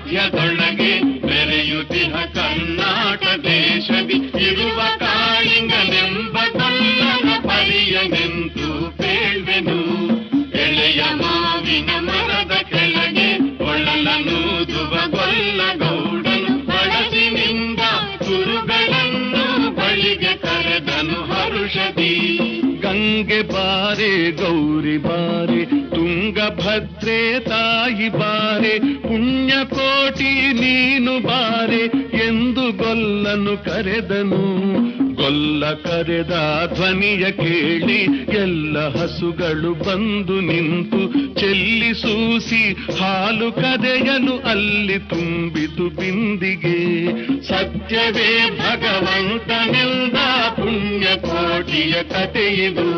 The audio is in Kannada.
ಮಧ್ಯದೊಳಗೆ ಬೆರೆಯುತ್ತಿಹ ಕರ್ನಾಟ ದೇಶದಿ ಇರುವ ಕಾಳಿಂಗನೆಂಬ ಕೊಲ್ಲನ ಪರಿಯನೆಂದು ಬೇಳ್ವೆನು. ಎಳೆಯ ಮಾವಿನ ಮರದ ಕೆಳಗೆ ಒಳ್ಳಲನೂದುವ ಗೊಲ್ಲ ಗೌಡನು ಬಳಸಿನಿಂದ ಕುರುಗಳನ್ನು ಬಳಿಗೆ ಕರೆದನು ಹರುಷದಿ. ಗಂಗೆ ಬಾರೆ ಗೌರಿ ಬಾರೆ ತುಂಗಭದ್ರೆ ತಾಯಿ ಬಾರೆ ಪುಣ್ಯಕೋಟಿ ನೀನು ಬಾರೆ ಎಂದು ಗೊಲ್ಲನು ಕರೆದನು. ಗೊಲ್ಲ ಕರೆದ ಧ್ವನಿಯ ಕೇಳಿ ಎಲ್ಲ ಹಸುಗಳು ಬಂದು ನಿಂತು ಚೆಲ್ಲಿಸೂಸಿ ಹಾಲು ಕದೆಯಲು ಅಲ್ಲಿ ತುಂಬಿತು ಬಿಂದಿಗೆ. ಸತ್ಯವೇ ಭಗವಂತನೆಲ್ಲ ಪುಣ್ಯಕೋಟಿಯ ಕಥೆಯಿದು.